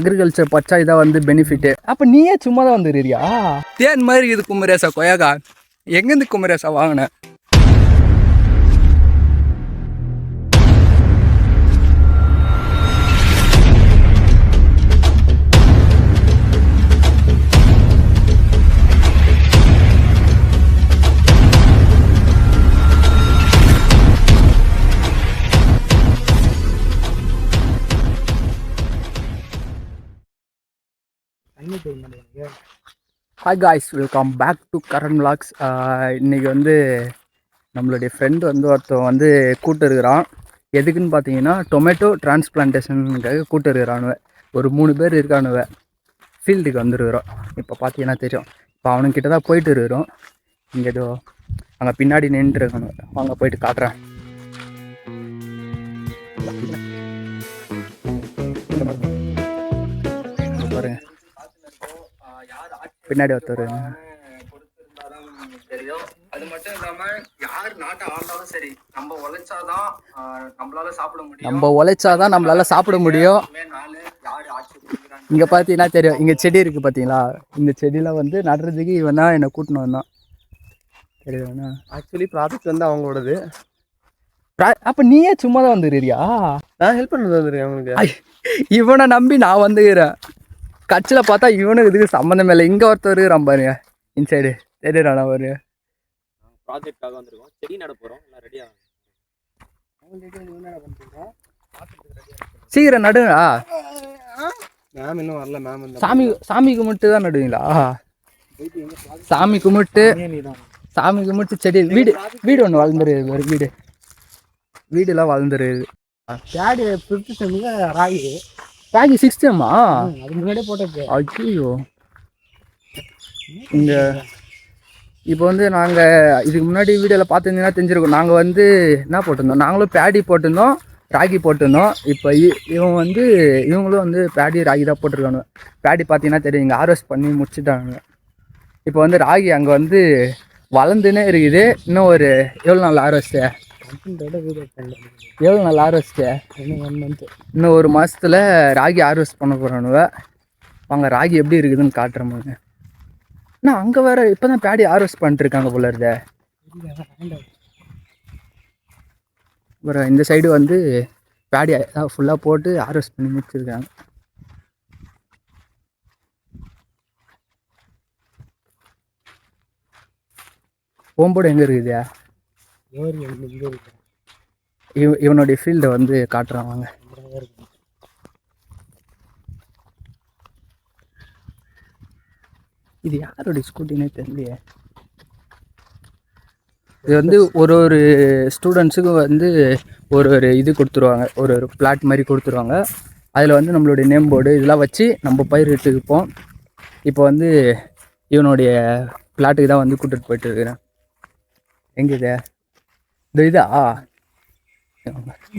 Agriculture பச்சா இதான் வந்து பெனிஃபிட்டு. அப்போ நீயே சும்மா தான் வந்துடுறியா? தேன் மாதிரி இது குமரேசா கொயகா. எங்கேருந்து குமரேசா வாங்கினேன்? Hi guys, welcome back to Karan vlogs. இன்றைக்கி வந்து நம்மளுடைய ஃப்ரெண்டு வந்து ஒருத்தன் வந்து கூட்டு இருக்கிறான். எதுக்குன்னு பார்த்தீங்கன்னா டொமேட்டோ டிரான்ஸ்பிளான்டேஷனுக்காக கூட்டு இருக்கிறானுவ. ஒரு 3 பேர் இருக்கானுவ. ஃபீல்டுக்கு வந்துருக்கிறோம். இப்போ பார்த்தீங்கன்னா தெரியும். இப்போ அவனுக்கிட்ட தான் போயிட்டு இருக்கிறோம். இங்கே ஏதோ அங்கே பின்னாடி நின்று இருக்கானுவ. வாங்க போயிட்டு காட்டுறேன். பாருங்க, பின்னாடி ஒருத்தர். தெரியும். அது மட்டும் இல்லாம யார் நாட்டை ஆண்டாலும் சரி, நம்ம உழைச்சாதான் நம்மளால சாப்பிட முடியும். நம்ம உழைச்சாதான் நம்மளால சாப்பிட முடியும். இங்க பாத்தீங்கன்னா தெரியும், இங்க செடி இருக்கு பாத்தீங்களா? இந்த செடியில வந்து நடுறதுக்கு இவன் தான் என்னை கூட்டின்னு வந்தான். தெரியுதுண்ணா. ஆக்சுவலி ப்ராஜெக்ட் வந்து அவங்களோடது. அப்ப நீயே சும்மா தான் வந்துடுறியா? நான் ஹெல்ப் பண்ணது வந்துருக்கேன் அவனுக்கு. இவனை நம்பி நான் வந்துக்கிறேன். கட்சியில் பார்த்தா இவனுக்கு இதுக்கு சம்மந்தம் இல்லை. இங்கே ஒருத்தர் இருக்கிறான் பாருங்க, இன்சைடு தெரியுறானா பாருங்க. ப்ராஜெக்டாக வந்திருக்கோம், செடி நட போகிறோம். எல்லாம் ரெடியாக சீக்கிரம் நடுங்களா? மேம் இன்னும் வரல. மேம் சாமி கும்பிட்டு தான் நடுவீங்களா? சாமி கும்பிட்டு செடி வீடு ஒன்று வளர்ந்துருது. வீடுலாம் வளர்ந்துருது. பேடு 5th செம்முக்கு ராகி 6th செம்மா? அது முன்னாடியே போட்டது. ஐயோ. இங்கே இப்போ வந்து நாங்கள் இதுக்கு முன்னாடி வீடியோவில் பார்த்துருந்தீங்கன்னா தெரிஞ்சிருக்கோம். நாங்கள் வந்து என்ன போட்டிருந்தோம், நாங்களும் பேடி போட்டிருந்தோம், ராகி போட்டிருந்தோம். இப்போ இவங்களும் வந்து பேடி ராகி தான் போட்டிருக்காங்க. பேடி பார்த்தீங்கன்னா தெரியும், இங்கே ஹார்வெஸ்ட் பண்ணி முடிச்சுட்டாங்க. இப்போ வந்து ராகி அங்கே வந்து வளர்ந்துன்னே இருக்குது. இன்னும் ஒரு எவ்வளோ நாள் ஹார்வெஸ்ட்டு? எவ்வளோ நாள் ஹார்வெஸ்ட்டு? இன்னும் 1 மாதத்தில் ராகி ஹார்வெஸ்ட் பண்ண போகிறானுவ. அவங்க ராகி எப்படி இருக்குதுன்னு காட்டுறோம். அண்ணா அங்கே வேறு இப்போ தான் பேடி ஹார்வெஸ்ட் பண்ணிட்டுருக்காங்க போல இருந்த. அப்புறம் இந்த சைடு வந்து பேடி ஃபுல்லாக போட்டு ஹார்வெஸ்ட் பண்ணி முடிச்சிருக்காங்க. ஓம்போடு எங்கே இருக்குதா? இவனுடைய ஃபீல்டை வந்து காட்டுறான் வாங்க. இது யாருடைய ஸ்கூட்டினே தெரியலையே. இது வந்து ஒரு ஸ்டூடெண்ட்ஸுக்கு வந்து ஒரு இது கொடுத்துருவாங்க, ஒரு பிளாட் மாதிரி கொடுத்துருவாங்க. அதில் வந்து நம்மளுடைய நேம் போர்டு இதெல்லாம் வச்சு நம்ம பயிரிட்டுப்போம். இப்போ வந்து இவனுடைய பிளாட்டுக்கு தான் வந்து கூட்டிகிட்டு போயிட்டு இருக்கிறேன். எங்கே இது? இதா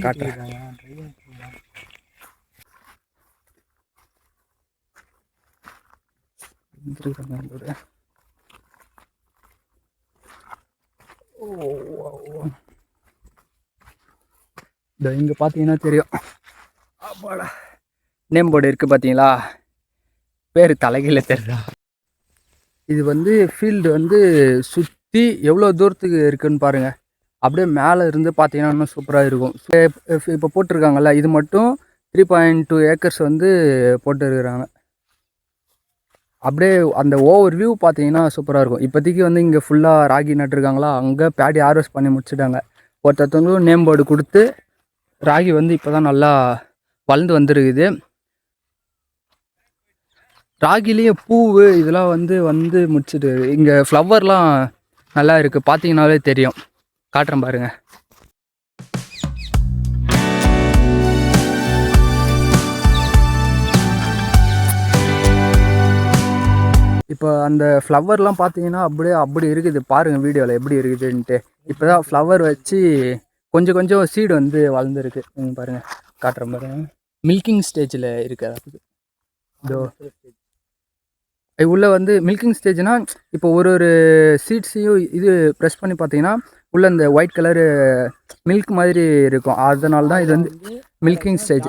காட்டுறேன். இங்கே பார்த்தீங்கன்னா தெரியும், நேம் போர்டு இருக்குது பார்த்தீங்களா? பேர் தலைகீழ தெரியுதா? இது வந்து ஃபீல்டு வந்து சுற்றி எவ்வளோ தூரத்துக்கு இருக்குதுன்னு பாருங்கள். அப்படியே மேலே இருந்து பார்த்தீங்கன்னா இன்னும் சூப்பராக இருக்கும். இப்போ போட்டிருக்காங்கல்ல, இது மட்டும் 3.2 ஏக்கர்ஸ் வந்து போட்டுருக்குறாங்க. அப்படியே அந்த ஓவர் வியூ பார்த்தீங்கன்னா சூப்பராக இருக்கும். இப்போதைக்கு வந்து இங்கே ஃபுல்லாக ராகி நட்டுருக்காங்களா, அங்கே பேடி ஹார்வெஸ்ட் பண்ணி முடிச்சுட்டாங்க. ஒருத்தவங்களும் நேம் போர்டு கொடுத்து ராகி வந்து இப்போ தான் நல்லா வளர்ந்து வந்துருக்குது. ராகிலேயே பூவு இதெல்லாம் வந்து முடிச்சுட்டு இங்கே ஃப்ளவர்லாம் நல்லா இருக்குது. பார்த்தீங்கன்னாலே தெரியும். காட்டுறேன் பாருங்கள். இப்போ அந்த ஃப்ளவர்லாம் பார்த்தீங்கன்னா அப்படி இருக்குது. பாருங்கள் வீடியோவில் எப்படி இருக்குதுன்ட்டு. இப்போ தான் ஃப்ளவர் வச்சு கொஞ்சம் சீடு வந்து வளர்ந்துருக்கு. பாருங்கள், காட்டுறேன் பாருங்கள். மில்கிங் ஸ்டேஜில் இருக்குது. இதோ உள்ளே வந்து மில்கிங் ஸ்டேஜ்னால் இப்போ ஒரு சீட்ஸையும் இது ப்ரெஸ் பண்ணி பார்த்தீங்கன்னா உள்ளே இந்த ஒயிட் கலரு மில்க் மாதிரி இருக்கும். அதனால தான் இது வந்து மில்கிங் ஸ்டேஜ்.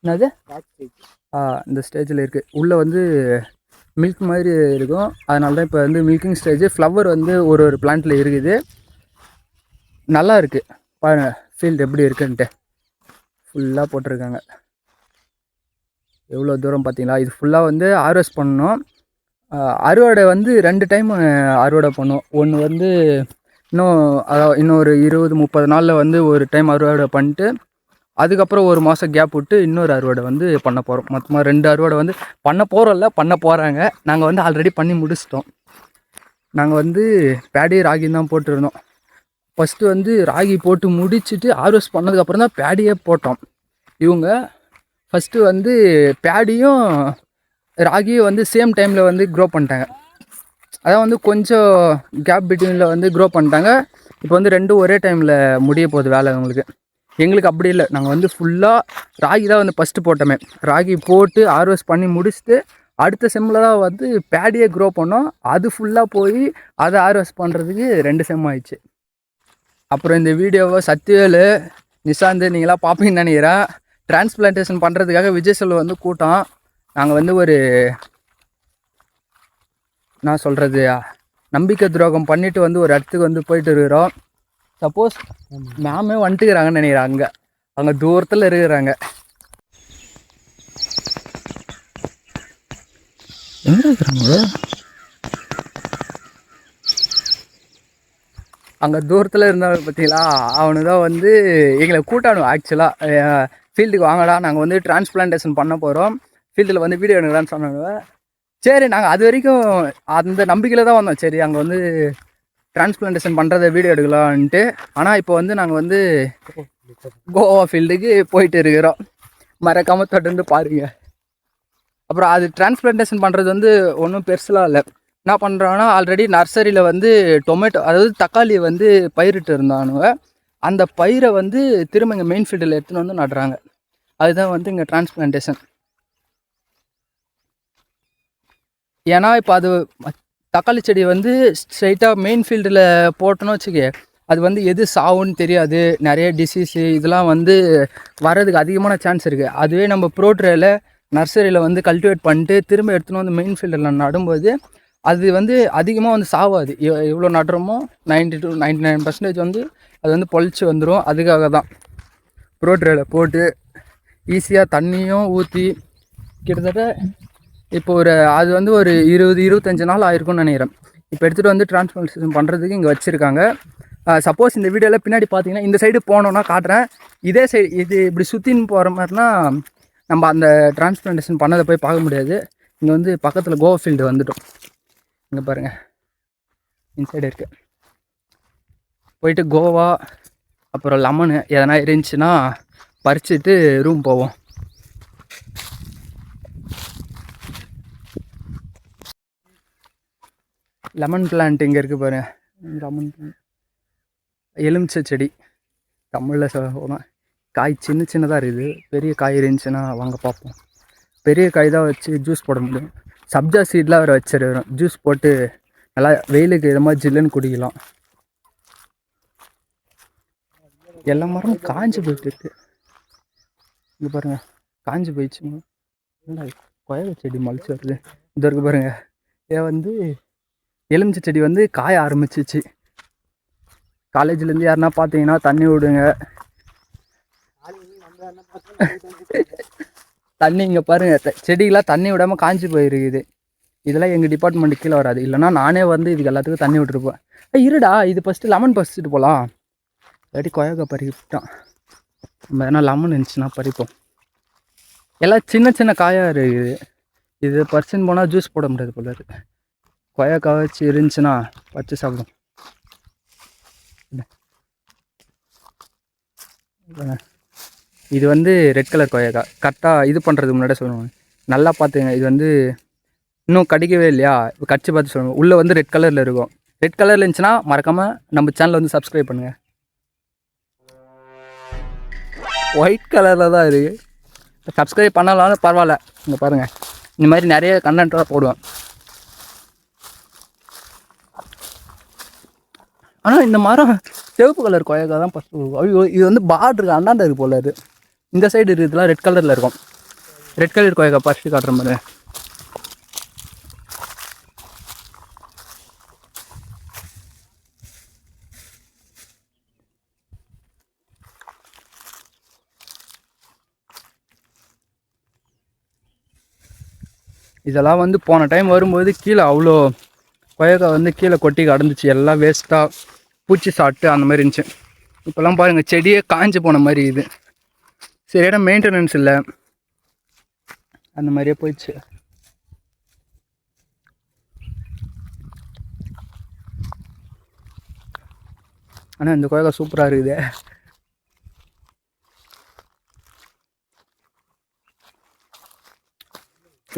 என்னது? இந்த ஸ்டேஜில் இருக்குது. உள்ளே வந்து மில்க் மாதிரி இருக்கும். அதனால தான் இப்போ வந்து மில்கிங் ஸ்டேஜ். ஃப்ளவர் வந்து ஒரு பிளான்ட்டில் இருக்குது. நல்லா இருக்குது. பாருங்கள் ஃபீல்டு எப்படி இருக்குன்ட்டு ஃபுல்லாக போட்டிருக்காங்க. எவ்வளோ தூரம் பார்த்தீங்களா? இது ஃபுல்லாக வந்து ஹார்வெஸ்ட் பண்ணணும். அறுவடை வந்து 2 டைம் அறுவடை பண்ணுவோம். ஒன்று வந்து இன்னும் ஒரு 20-30 நாளில் வந்து ஒரு டைம் அறுவடை பண்ணிட்டு அதுக்கப்புறம் ஒரு மாதம் கேப் விட்டு இன்னொரு அறுவடை வந்து பண்ண போகிறோம். மொத்தமாக 2 அறுவடை வந்து பண்ண போகிறோம்ல, பண்ண போகிறாங்க. நாங்கள் வந்து ஆல்ரெடி பண்ணி முடிச்சிட்டோம். நாங்கள் வந்து பேடி ராகின்னு தான் போட்டுருந்தோம். ஃபஸ்ட்டு வந்து ராகி போட்டு முடிச்சுட்டு ஹார்வெஸ்ட் பண்ணதுக்கப்புறம் தான் பேடியே போட்டோம். இவங்க ஃபஸ்ட்டு வந்து பேடியும் ராகியும் வந்து சேம் டைமில் வந்து க்ரோ பண்ணிட்டாங்க. அதான் வந்து கொஞ்சம் கேப் பிட்வீனில் வந்து க்ரோ பண்ணிட்டாங்க. இப்போ வந்து 2 ஒரே டைமில் முடிய போகுது வேலை உங்களுக்கு. எங்களுக்கு அப்படி இல்லை. நாங்கள் வந்து ஃபுல்லாக ராகி தான் வந்து ஃபஸ்ட்டு போட்டோமே. ராகி போட்டு ஹார்வெஸ்ட் பண்ணி முடிச்சுட்டு அடுத்த செம்மில் தான் வந்து பேடியே க்ரோ பண்ணோம். அது ஃபுல்லாக போய் அதை ஹார்வெஸ்ட் பண்ணுறதுக்கு 2 செம் ஆயிடுச்சு. அப்புறம் இந்த வீடியோவை சத்யவேலு, நிஷாந்த் நீங்களாம் பார்ப்பீங்கன்னு நினைக்கிறேன். டிரான்ஸ்பிளான்டேஷன் பண்ணுறதுக்காக விஜய் செல்வ வந்து கூட்டம். நாங்கள் வந்து ஒரு நான் சொல்கிறது நம்பிக்கை துரோகம் பண்ணிவிட்டு வந்து ஒரு இடத்துக்கு வந்து போயிட்டு இருக்கிறோம். சப்போஸ் மேமே வந்துட்டுக்கிறாங்கன்னு நினைக்கிறேன். அங்கே தூரத்தில் இருக்கிறாங்க. எங்கே இருக்கிறாங்க? அங்கே தூரத்தில் இருந்தாலும் பார்த்தீங்களா, அவனு தான் வந்து எங்களை கூட்டானும். ஆக்சுவலாக ஃபீல்டுக்கு வாங்கடா, நாங்கள் வந்து டிரான்ஸ்பிளான்டேஷன் பண்ண போகிறோம், ஃபீல்டில் வந்து வீடியோ எடுக்கலான்னு சொன்னாங்க. சரி, நாங்கள் அது வரைக்கும் அந்த நம்பிக்கையில் தான் வந்தோம். சரி, அங்கே வந்து டிரான்ஸ்பிளான்டேஷன் பண்ணுறத வீடியோ எடுக்கலான்ட்டு. ஆனால் இப்போ வந்து நாங்கள் வந்து கோவா ஃபீல்டுக்கு போயிட்டு இருக்கிறோம். மறக்காமல் தொடர்ந்து பாருங்கள். அப்புறம் அது டிரான்ஸ்பிளான்டேஷன் பண்ணுறது வந்து ஒன்றும் பெருசுலாம் இல்லை. என்ன பண்ணுறாங்கன்னா, ஆல்ரெடி நர்சரியில் வந்து டொமேட்டோ, அதாவது தக்காளி வந்து பயிரிட்டு இருந்தானுங்க. அந்த பயிரை வந்து திரும்ப இங்கே மெயின் ஃபீல்டில் எடுத்துன்னு வந்து நடுறாங்க. அதுதான் வந்து இங்கே டிரான்ஸ்பிளான்டேஷன். ஏன்னா இப்போ அது தக்காளி செடி வந்து ஸ்ட்ரைட்டாக மெயின் ஃபீல்டில் போட்டோன்னு வச்சுக்க, அது வந்து எது சாவுன்னு தெரியாது. நிறைய டிசீஸு இதெல்லாம் வந்து வர்றதுக்கு அதிகமான சான்ஸ் இருக்குது. அதுவே நம்ம ப்ரோட்ரேல நர்சரியில் வந்து கல்டிவேட் பண்ணிட்டு திரும்ப எடுத்துன்னு வந்து மெயின் ஃபீல்டில் நடும்போது அது வந்து அதிகமாக வந்து சாவாது. எவ்வளோ நடுறோமோ 90 to 99% வந்து அது வந்து பொழிச்சு வந்துடும். அதுக்காக தான் ப்ரோட்ரேல போட்டு ஈஸியாக தண்ணியும் ஊற்றி கிட்டத்தட்ட இப்போ அது வந்து ஒரு 20-25 நாள் ஆயிருக்கும்னு நினைக்கிறேன். இப்போ எடுத்துகிட்டு வந்து டிரான்ஸ்பிளான்டேஷன் பண்ணுறதுக்கு இங்கே வச்சுருக்காங்க. சப்போஸ் இந்த வீடியோவில் பின்னாடி பார்த்தீங்கன்னா இந்த சைடு போனோன்னா காட்டுறேன். இதே சைடு இது இப்படி சுற்றின்னு போகிற மாதிரினா நம்ம அந்த டிரான்ஸ்பிளான்டேஷன் பண்ணதை போய் பார்க்க முடியாது. இங்கே வந்து பக்கத்தில் கோவா ஃபீல்டு வந்துட்டோம். இங்கே பாருங்கள், இன்சைடு இருக்குது. போயிட்டு கோவா அப்புறம் லெமனு எதனா இருந்துச்சுன்னா பறிச்சுட்டு ரூம் போவோம். லெமன் பிளான்ட் இங்கே இருக்குது பாருங்கள். லெமன் பிளான்ட், எலுமிச்சை செடி. தமிழில் சொல்லணும். காய் சின்ன சின்னதாக இருக்குது. பெரிய காய் இருந்துச்சுன்னா வாங்க பார்ப்போம். பெரிய காய் தான் வச்சு ஜூஸ் போட முடியும். சப்ஜா சீட்லாம் வேறு வச்சிருக்கிறோம். ஜூஸ் போட்டு நல்லா வெயிலுக்கு இது மாதிரி ஜில்லுன்னு குடிக்கலாம். எல்லா மரமும் காஞ்சி போயிட்டுருக்கு. இங்கே பாருங்கள், காஞ்சி போயிடுச்சுங்க. இல்லை, கொயவை செடி மலிச்சு வருது. இது இருக்கு பாருங்கள். இதை வந்து எலுமிச்சை செடி வந்து காய ஆரம்பிச்சிச்சு. காலேஜ்லேருந்து யாருன்னா பார்த்தீங்கன்னா தண்ணி விடுங்க. தண்ணி இங்கே பாருங்கள், செடிகளாக தண்ணி விடாமல் காஞ்சி போயிருக்குது. இதெல்லாம் எங்கள் டிபார்ட்மெண்ட்டு கீழே வராது. இல்லைனா நானே வந்து இதுக்கு எல்லாத்துக்கும் தண்ணி விட்டுருப்பேன். இருடா, இது ஃபஸ்ட்டு லெமன் பறிச்சுட்டு போகலாம். இல்லாட்டி கொயக்கா பறிக்கிட்டான். நம்ம எதனா லெமன் இருந்துச்சுன்னா பறிப்போம். எல்லாம் சின்ன சின்ன காயாக இருக்குது. இது பறிச்சுன்னு போனால் ஜூஸ் போட முடியாது போல இருக்குது. கொயக்கா வச்சு இருந்துச்சுன்னா பறிச்சு சாப்பிடும். இது வந்து ரெட் கலர் கொயக்கா. கரெக்டாக இது பண்ணுறதுக்கு முன்னாடி சொல்லுவாங்க. நல்லா பார்த்துங்க. இது வந்து இன்னும் கடிக்கவே இல்லையா, இப்போ கடிச்சு பார்த்து சொல்லுங்கள். உள்ளே வந்து ரெட் கலரில் இருக்கும். ரெட் கலரில் இருந்துச்சுன்னா மறக்காமல் நம்ம சேனலை வந்து சப்ஸ்கிரைப் பண்ணுங்கள். ஒயிட் கலரில் தான் இருக்குது. சப்ஸ்கிரைப் பண்ணலாம்னு பரவாயில்ல. இங்கே பாருங்கள், இந்த மாதிரி நிறைய கண்டென்ட்டாக போடுவேன். ஆனால் இந்த மரம் சிவப்பு கலர் கொயக்கா தான் ஃபஸ்ட்டு. ஐயோ, இது வந்து பார்டருக்கு அண்டாண்ட இருக்குது போல. இது இந்த சைடு இருக்கிறதுலாம் ரெட் கலரில் இருக்கும். ரெட் கலர் கொய்யாக்கா பறிச்சு காட்டுற மாதிரி. இதெல்லாம் வந்து போன டைம் வரும்போது கீழே அவ்வளோ கொய்யாக்கா வந்து கீழே கொட்டி கடந்துச்சு, எல்லாம் வேஸ்ட்டாக பூச்சி சாப்பிட்டு அந்த மாதிரி இருந்துச்சு. இப்போல்லாம் பாருங்கள் செடியே காஞ்சி போன மாதிரி இது, சரியான மெயின்டெனன்ஸ் இல்லை, அந்த மாதிரியே போயிடுச்சு. ஆனால் இந்த கொய்யாக்கா சூப்பராக இருக்குது.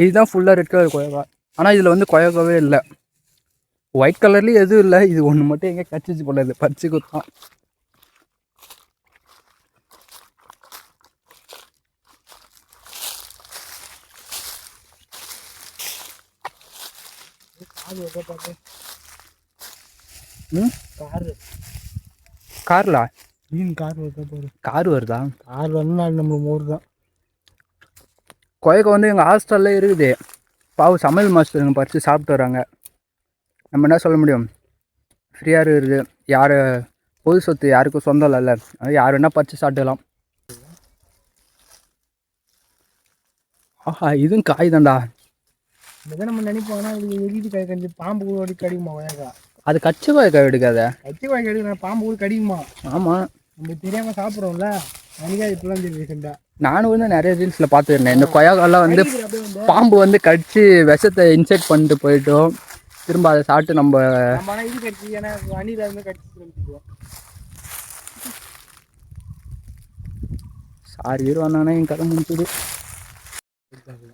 இதுதான் ஃபுல்லாக ரெட் கலர் கொய்யாக்கா. ஆனால் இதில் வந்து கொய்யாக்காவே இல்லை, ஒயிட் கலர்லேயும் எதுவும் இல்லை. இது ஒன்று மட்டும் எங்கே கச்சிச்சு போடாது, பறிச்சு குத்தான். கார்ல கார் வருதா? கார் வந்து நம்ம ஊர் தான். கொய்யாக்கா வந்து எங்கள் ஹாஸ்டலில் இருக்குது. பாவு சமையல் மாஸ்டருங்க பறித்து சாப்பிட்டு வராங்க. நம்ம என்ன சொல்ல முடியும், ஃப்ரீயாக இருக்குது. யார் பொது சொத்து யாருக்கும் சொந்தம் இல்லைல்ல, அது யார் வேணால் பறித்து சாப்பிட்டுக்கலாம். ஆஹா, இதுவும் காய் தான்டா. இதை நம்ம நினைப்போம்னா இது எரியுது காய் கஞ்சி பாம்பு கூட ஓடி கடிக்குமா கொய்யாக்கா? அது கச்சி கொய்யாக்கா எடுக்காத, கச்சி கொய்யாக்கா எடுக்க பாம்பு கூட கடிக்குமா? ஆமாம், நம்ம தெரியாமல் சாப்பிட்றோம்ல, அன்றைக்கா இப்பெல்லாம் தெரியுது. நானும் வந்து நிறைய ரீல்ஸில் பார்த்துருந்தேன். இந்த கொய்யாக்காலாம் வந்து பாம்பு வந்து கடிச்சு விஷத்தை இன்செக்ட் பண்ணிட்டு போயிட்டோம், திரும்ப அதை சாப்பிட்டு நம்ம இது கடிச்சு ஏன்னா அணில இருந்து கடிச்சு சாரி வந்தானே என் கதை முடிச்சுது.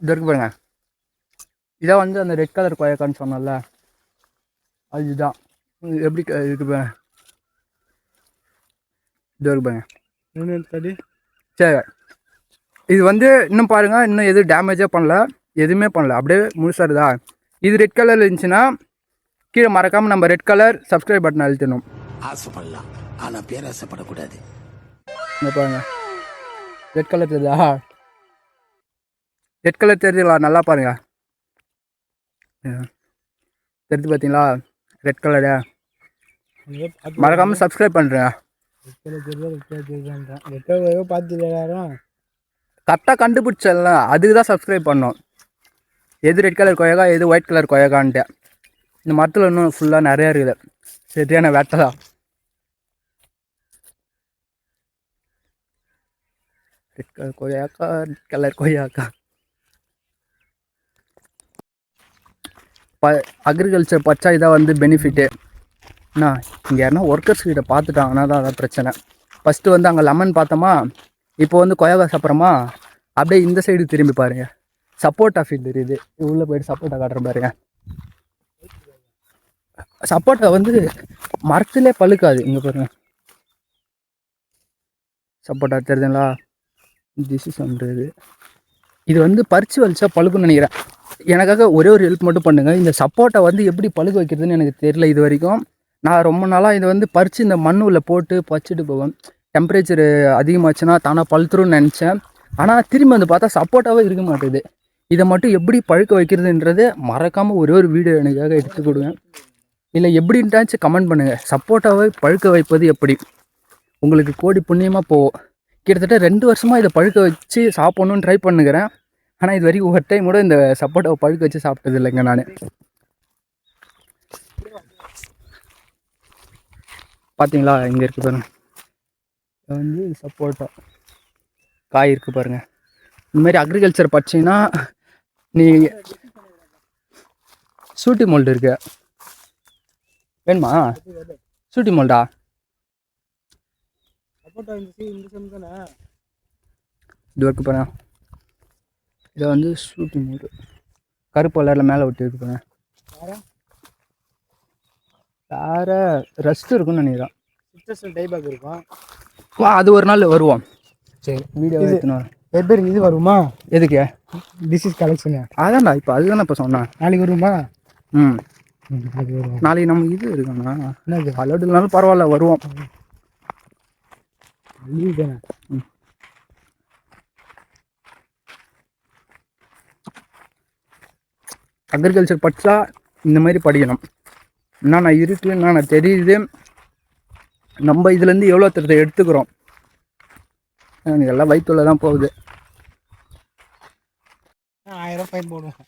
இது இருக்கு பாருங்க, இதான் வந்து அந்த ரெட் கலர் கொய்யாக்கான்னு சொன்னல, அதுதான். எப்படி இருக்கு பாருங்க, இது இருக்கு பாருங்க. சரி, இது வந்து இன்னும் பாருங்கள், இன்னும் எதுவும் டேமேஜே பண்ணல, எதுவுமே பண்ணல, அப்படியே முழுசாருதா. இது ரெட் கலரில் இருந்துச்சுன்னா கீழே மறக்காமல் நம்ம ரெட் கலர் சப்ஸ்கிரைப் பட்டன் அழுத்தணும். ஆசைப்படலாம், ஆனால் பேராசைப்படக்கூடாது. இங்கே பாருங்கள், ரெட் கலர் தெரியுதா? ரெட் கலர் தெரியுதுங்களா? நல்லா பாருங்கள், தெரிஞ்சு பார்த்தீங்களா ரெட் கலரு? மறக்காமல் சப்ஸ்கிரைப் பண்ணுறேன். கரெக்டாக கண்டுபிடிச்சலாம், அதுக்கு தான் சப்ஸ்கிரைப் பண்ணோம். எது ரெட் கலர் கொய்யாக்கா, எது ஒயிட் கலர் கொய்யாக்கான்ட்டு. இந்த மரத்தில் இன்னும் ஃபுல்லாக நிறையா இருக்குது, சரியான வேட்டை தான். ரெட் கலர் கொய்யாக்கா, ரெட் கலர் கொய்யாக்கா. அக்ரிகல்ச்சர் பச்சா இதான் வந்து பெனிஃபிட்டு. அண்ணா இங்கே யாருன்னா ஒர்க்கர்ஸ் கிட்ட பார்த்துட்டாங்கன்னா தான் அதான் பிரச்சனை. ஃபஸ்ட்டு வந்து அங்கே லெமன் பார்த்தோமா, இப்போ வந்து கொய்யாக்கா சாப்பிட்றோமா, அப்படியே இந்த சைடு திரும்பி பாருங்க, சப்போட்டா ஃபீல்டு இருக்குது. உள்ளே போய்ட்டு சப்போட்டா காட்டுற பாருங்க. சப்போட்டா வந்து மரத்திலே பழுக்காது, இங்கே பாருங்க சப்போட்டா தெரியுதுங்களா? டிசீஸ் பண்ணுறது இது வந்து பறித்து வலிச்சா பழுக்குன்னு நினைக்கிறேன். எனக்காக ஒரே ஒரு ஹெல்ப் மட்டும் பண்ணுங்கள், இந்த சப்போட்டா வந்து எப்படி பழுக்க வைக்கிறதுன்னு எனக்கு தெரியல இது வரைக்கும். நான் ரொம்ப நாளாக இதை வந்து பறித்து இந்த மண் உள்ள போட்டு பறிச்சுட்டு போவேன். டெம்பரேச்சர் அதிகமாச்சுன்னா தானாக பழுத்துருன்னு நினச்சேன். ஆனால் திரும்பி வந்து பார்த்தா சப்போட்டாவே இருக்க மாட்டேது. இதை மட்டும் எப்படி பழுக்க வைக்கிறதுன்றது மறக்காமல் ஒரே ஒரு வீடியோ எனக்காக எடுத்து கொடுங்க, இல்லை எப்படின்ட்டாச்சும் கமெண்ட் பண்ணுங்கள். சப்போட்டாவை பழுக்க வைப்பது எப்படி, உங்களுக்கு கோடி புண்ணியமாக போகும். கிட்டத்தட்ட 2 வருஷமாக இதை பழுக்க வச்சு சாப்பிட்ணுன்னு ட்ரை பண்ணுகிறேன். ஆனால் இது வரைக்கும் ஒரு டைம் கூட இந்த சப்போட்டாவை பழுக்க வச்சு சாப்பிட்டது இல்லைங்க நான். பார்த்தீங்களா இங்கே இருக்குது பாருங்க, இது வந்து சப்போட்டா காய் இருக்குது பாருங்கள். இந்தமாரி அக்ரிகல்ச்சர் படிச்சிங்கன்னா நீ சூட்டி மோல்டு இருக்கு, வேணுமா? சூட்டி மோல்டா? இது இருக்கு பாருங்க, இதை வந்து சூட்டி மோல்டு கருப்பு கலரில் மேலே ஒட்டி இருக்கு பாருங்க. வேறு ரெஸ்ட் இருக்குன்னு நினைக்கிறேன். டைபாக் இருக்கும். வா, அது ஒரு நாள் வருவோம். சரி, வீடியோ எடுத்துன்னு பேர் இது வருமா? எதுக்கு? Disease collection. அதான்டா, இப்போ அதுதானே இப்போ சொன்னேன். நாளைக்கு வருமா? நாளைக்கு நம்ம இது இருக்குண்ணா, என்னது? அலோடுனாலும் பரவாயில்ல, வருவோம். லீவ் தானே. அக்ரிகல்ச்சர் படித்தா இந்த மாதிரி படிக்கணும். என்னென்ன இருக்குது, என்னென்ன தெரியுது, நம்ம இதுலேருந்து எவ்வளோ தரத்தை எடுத்துக்கிறோம், எல்லாம் வயிற்றுல தான் போகுது. 1000 ஃபைன் போடுவோம்.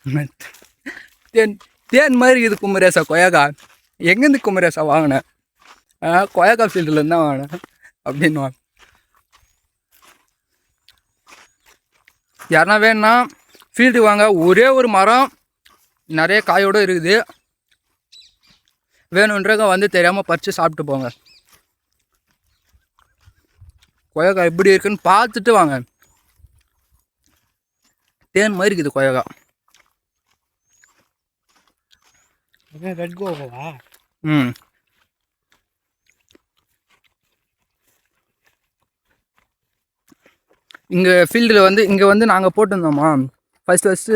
தேன் மாதிரி இது குமரேசா கொயகா. எங்கேருந்து குமரேசா வாங்கினேன்? கொயகா ஃபீல்டுலேருந்து தான் வாங்கினேன் அப்படின்னு. யாருன்னா வேணும்னா ஃபீல்டு வாங்க. ஒரே ஒரு மரம் நிறைய காயோடு இருக்குது. வேணுன்றவங்க வந்து தெரியாமல் பறித்து சாப்பிட்டு போங்க. கொயகா எப்படி இருக்குன்னு பார்த்துட்டு வாங்க. தேன் மாதிரி இருக்குது கொயகா. ரெட் கோவா? இங்கே ஃபீல்டில் வந்து இங்கே வந்து நாங்கள் போட்டிருந்தோமா ஃபஸ்ட்டு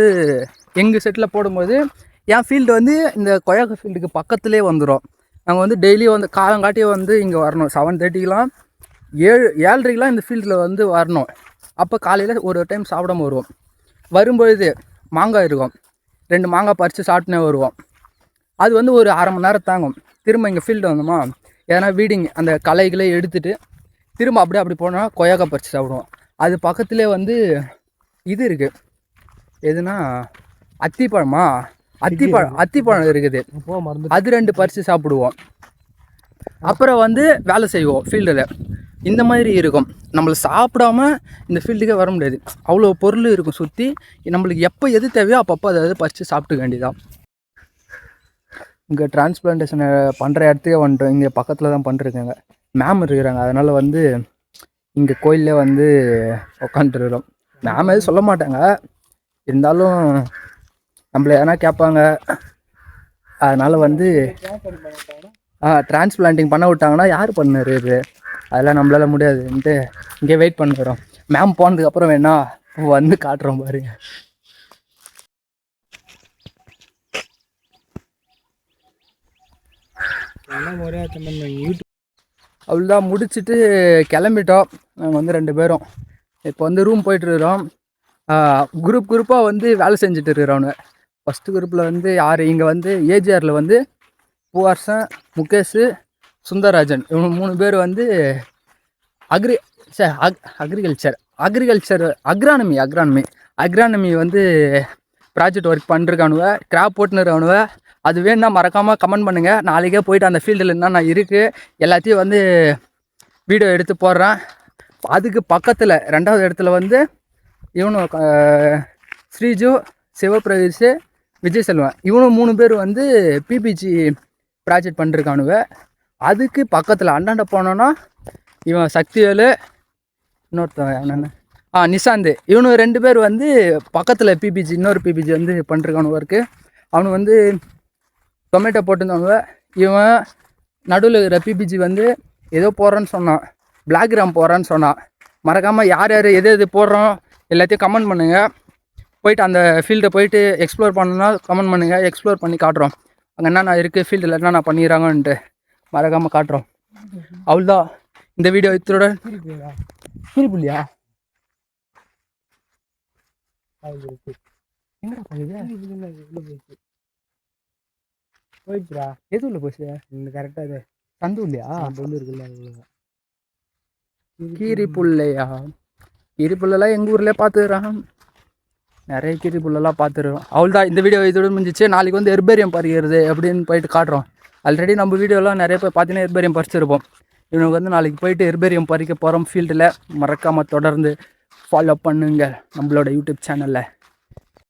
எங்கள் செட்டில் போடும்போது என் ஃபீல்டு வந்து இந்த கொயகா ஃபீல்டுக்கு பக்கத்துலேயே வந்துடும். நாங்கள் வந்து டெய்லி வந்து காலங்காட்டியே வந்து இங்கே வரணும். 7:30க்கெலாம் 7:30க்கெலாம் இந்த ஃபீல்டில் வந்து வரணும். அப்போ காலையில் ஒரு டைம் சாப்பிடாம வருவோம். வரும்பொழுது மாங்காய் இருக்கும், 2 மாங்காய் பறித்து சாப்பிட்டுனே வருவோம். அது வந்து ஒரு அரை மணி நேரம் தாங்கும். திரும்ப இங்கே ஃபீல்டு வந்தோமா ஏன்னா வீடிங் அந்த களைகளை எடுத்துகிட்டு திரும்ப அப்படி போனால் கொயகா பறித்து சாப்பிடுவோம். அது பக்கத்துலேயே வந்து இது இருக்குது, எதுனா அத்திப்பழம் இருக்குது. அது 2 பறித்து சாப்பிடுவோம். அப்புறம் வந்து வேலை செய்வோம் ஃபீல்டில். இந்த மாதிரி இருக்கும். நம்மளை சாப்பிடாம இந்த ஃபீல்டுக்கே வர முடியாது. அவ்வளோ பொருள் இருக்கும் சுற்றி. நம்மளுக்கு எப்போ எது தேவையோ அப்பப்போ அதை பறித்து சாப்பிட்டுக்க வேண்டியதான். இங்கே டிரான்ஸ்பிளான்டேஷனை பண்ணுற இடத்துக்கே வந்துட்டோம். இங்கே பக்கத்தில் தான் பண்ணிருக்காங்க. மேம் இருக்கிறாங்க. அதனால் வந்து இங்கே கோயிலே வந்து உக்காந்துருக்கிறோம். மேம் எதுவும் சொல்ல மாட்டாங்க, இருந்தாலும் நம்மளை எதனா கேட்பாங்க. அதனால் வந்து டிரான்ஸ்பிளான்டிங் பண்ண விட்டாங்கன்னா யார் பண்ணார் இது, அதெல்லாம் நம்மளால முடியாதுன்ட்டு இங்கே வெயிட் பண்ணுறோம். மேம் போனதுக்கப்புறம் வேணா வந்து காட்டுறோம் பாருங்க. அவ்வளோதான் முடிச்சுட்டு கிளம்பிட்டோம். நாங்கள் வந்து 2 பேரும் இப்போ வந்து ரூம் போயிட்டுருக்கிறோம். குரூப்பாக வந்து வேலை செஞ்சுட்டு இருக்கிறவனு. ஃபஸ்ட்டு குரூப்பில் வந்து யார், இங்கே வந்து ஏஜிஆரில் வந்து பூவரசன், முகேஷ், சுந்தரராஜன், இவங்க 3 பேர் வந்து அக்ரானமி வந்து ப்ராஜெக்ட் ஒர்க் பண்ணிருக்கானுவ. கிராப் போட்டுனுருக்கானுவ. அது வேணுன்னா மறக்காமல் கமெண்ட் பண்ணுங்கள். நாளைக்கே போய்ட்டு அந்த ஃபீல்டில் என்னென்ன இருக்குது எல்லாத்தையும் வந்து வீடியோ எடுத்து போடுறேன். அதுக்கு பக்கத்தில் 2வது இடத்துல வந்து இவனும் ஸ்ரீஜு, சிவபிரதீஷ், விஜய் செல்வன், இவனும் 3 பேர் வந்து பிபிஜி ப்ராஜெக்ட் பண்ணிருக்கானுவ. அதுக்கு பக்கத்தில் அண்டாண்ட போனோன்னா இவன் சக்திவேலு, இன்னொருத்தவன் என்னென்ன நிசாந்து, இவனு 2 பேர் வந்து பக்கத்தில் பிபிஜி இன்னொரு பிபிஜி வந்து பண்ணிருக்கானு ஒர்க்கு. அவனு வந்து டொமேட்டோ போட்டுருந்தவங்க. இவன் நடுவில் இருக்கிற பிபிஜி வந்து ஏதோ போடுறான்னு சொன்னான், பிளாக் கிராம் போடுறான்னு சொன்னான். மறக்காமல் யார் எது போடுறோம் எல்லாத்தையும் கமெண்ட் பண்ணுங்கள். போயிட்டு அந்த ஃபீல்டை போயிட்டு எக்ஸ்ப்ளோர் பண்ணணுன்னா கமெண்ட் பண்ணுங்கள். எக்ஸ்ப்ளோர் பண்ணி காட்டுறோம். அங்கே என்னென்ன இருக்குது, ஃபீல்டில் என்னென்ன பண்ணிடுறாங்கன்ட்டு மறக்காமல் காட்டுறோம். அவ்வளோதான் இந்த வீடியோ. இதோட கீரிப்புள்ளியா எங்கடா போயிடுச்சுடா? எது உள்ள போச்சு? இந்த கரெக்டாக இது சந்து இல்லையா? பொண்ணு இருக்குல்ல, கீரிப்புள்ளையா? கீரிப்புள்ளெல்லாம் எங்கள் ஊர்லேயே பார்த்துக்கிறான். நிறைய கீரிப்புள்ளெல்லாம் பார்த்துருக்கோம். அவ்வளோதான் இந்த வீடியோ இதோட முடிஞ்சிச்சு. நாளைக்கு வந்து ஹெர்பேரியம் பறிக்கிறது அப்படின்னு போயிட்டு காட்டுறோம். ஆல்ரெடி நம்ம வீடியோலாம் நிறைய பேர் பார்த்தீங்கன்னா ஹெர்பேரியம் பறிச்சிருப்போம். இவனுக்கு வந்து நாளைக்கு போயிட்டு ஹெர்பேரியம் பறிக்க போகிறோம் ஃபீல்டில். மறக்காமல் தொடர்ந்து ஃபாலோ பண்ணுங்க நம்மளோட யூடியூப் சேனலில்.